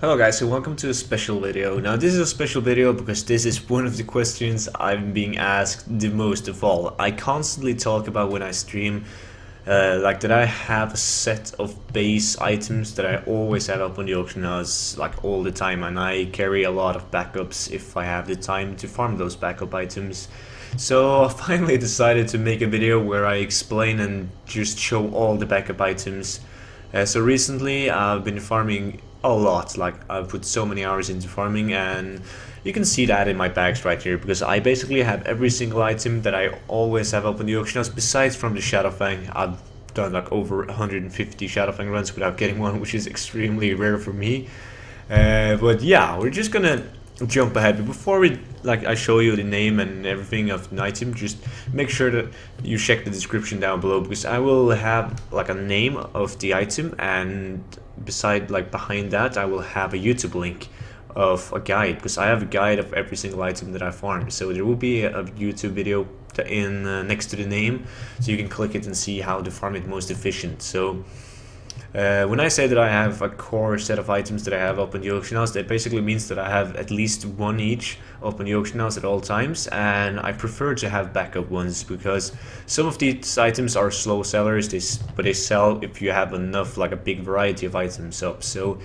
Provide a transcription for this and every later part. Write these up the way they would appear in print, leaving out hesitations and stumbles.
Hello guys, and welcome to a special video. Now this is a special video because this is one of the questions I'm being asked the most of all. I constantly talk about when I stream, like that I have a set of base items that I always have up on the auction house like all the time, and I carry a lot of backups if I have the time to farm those backup items. So I finally decided to make a video where I explain and just show all the backup items. So recently I've been farming a lot, like I've put so many hours into farming, and you can see that in my bags right here, because I basically have every single item that I always have up in the auction house, besides from the Shadowfang. I've done like over 150 Shadowfang runs without getting one, which is extremely rare for me. But yeah, we're just gonna jump ahead. But before I show you the name and everything of an item, just make sure that you check the description down below, because I will have like a name of the item, and behind that I will have a YouTube link of a guide, because I have a guide of every single item that I farmed. So there will be a YouTube video in next to the name, so you can click it and see how to farm it most efficient. So when I say that I have a core set of items that I have up in the auction house, that basically means that I have at least one each up in the auction house at all times, and I prefer to have backup ones because some of these items are slow sellers, but they sell if you have enough, like a big variety of items up. So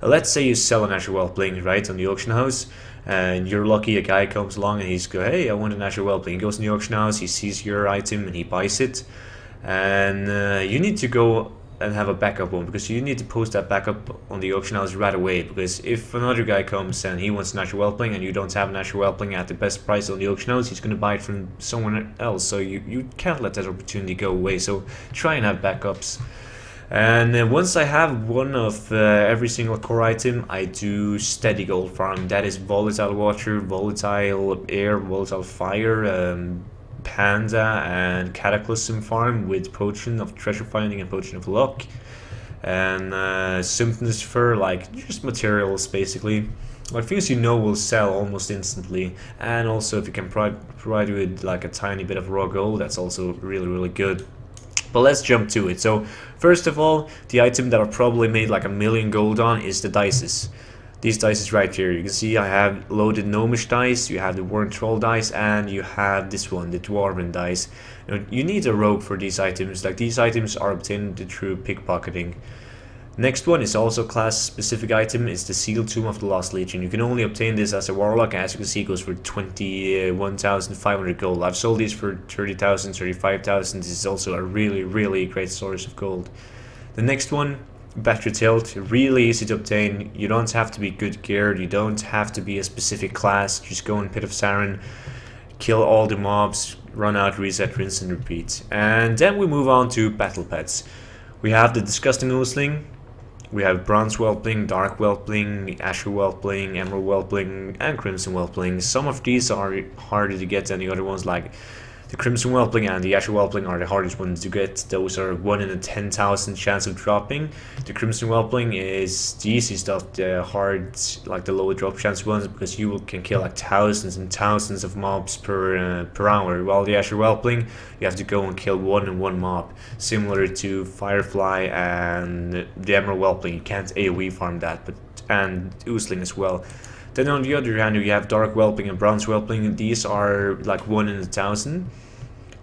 let's say you sell a natural wealth bling right on the auction house, and you're lucky a guy comes along and he's go, hey, I want a natural wealth bling. He goes in the auction house, he sees your item and he buys it, and you need to go and have a backup one, because you need to post that backup on the auction house right away. Because if another guy comes and he wants natural wealth bling and you don't have natural wealth bling at the best price on the auction house, he's going to buy it from someone else. So you can't let that opportunity go away. So try and have backups. And once I have one of every single core item, I do steady gold farm. That is volatile water, volatile air, volatile fire, Panda and Cataclysm farm with Potion of Treasure Finding and Potion of Luck, and Symptoms Fur, like just materials basically, like things you know will sell almost instantly. And also if you can provide you with like a tiny bit of raw gold, that's also really good. But let's jump to it. So first of all, the item that I've probably made like 1,000,000 gold on is the dices. These dice right here, you can see I have loaded gnomish dice, you have the worm troll dice, and you have this one, the dwarven dice. You need a rogue for these items, like these items are obtained through pickpocketing. Next one is also class specific item, is the Sealed Tomb of the Lost Legion. You can only obtain this as a warlock, and as you can see it goes for 21,500 gold. I've sold these for 30,000, 35,000. This is also a really great source of gold. The next one, Battery Tilt, really easy to obtain. You don't have to be good geared, you don't have to be a specific class, just go in Pit of Sarin, kill all the mobs, run out, reset, rinse and repeat. And then we move on to battle pets. We have the Disgusting Oosling, we have Bronze Whelpling, Dark Whelpling, Azure Whelpling, Emerald Whelpling, and Crimson Whelpling. Some of these are harder to get than the other ones, like the Crimson Whelpling and the Azure Whelpling are the hardest ones to get. Those are 1 in a 10,000 chance of dropping. The Crimson Whelpling is the easy stuff, the hard, like the low drop chance ones, because you can kill like thousands and thousands of mobs per hour. While the Azure Whelpling, you have to go and kill one mob, similar to Firefly and the Emerald Whelpling. You can't AoE farm that, and Oosling as well. Then on the other hand, you have Dark Whelping and Bronze Whelpling. These are like 1 in a 1,000.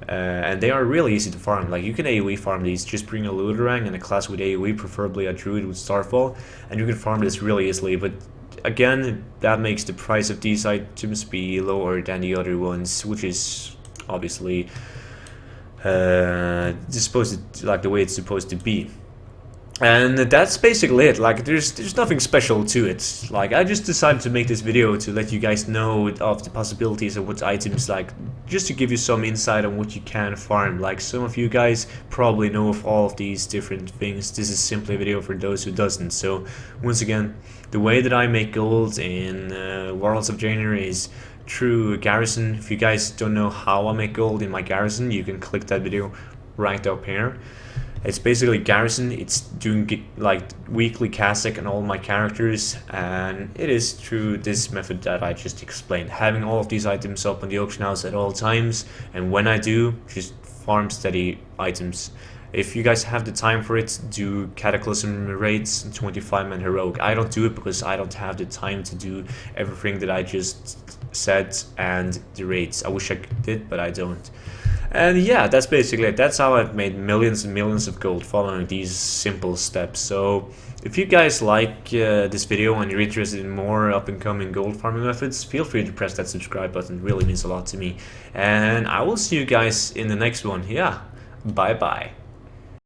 And they are really easy to farm. Like you can AoE farm these, just bring a Looterang and a class with AoE, preferably a Druid with Starfall, and you can farm this really easily. But again, that makes the price of these items be lower than the other ones, which is obviously like the way it's supposed to be. And that's basically it. Like there's nothing special to it. Like I just decided to make this video to let you guys know of the possibilities of what items, like just to give you some insight on what you can farm. Like some of you guys probably know of all of these different things. This is simply a video for those who doesn't. So once again, the way that I make gold in Warlords of Draenor is through Garrison. If you guys don't know how I make gold in my Garrison, you can click that video right up here. It's basically Garrison, it's doing like weekly Cassock on all my characters, and it is through this method that I just explained, having all of these items up on the auction house at all times, and when I do, just farm steady items. If you guys have the time for it, do Cataclysm raids, 25-man heroic. I don't do it because I don't have the time to do everything that I just said and the raids. I wish I did, but I don't. And yeah, that's basically it. That's how I've made millions and millions of gold following these simple steps. So if you guys like this video and you're interested in more up-and-coming gold farming methods, feel free to press that subscribe button. It really means a lot to me. And I will see you guys in the next one. Yeah, bye bye.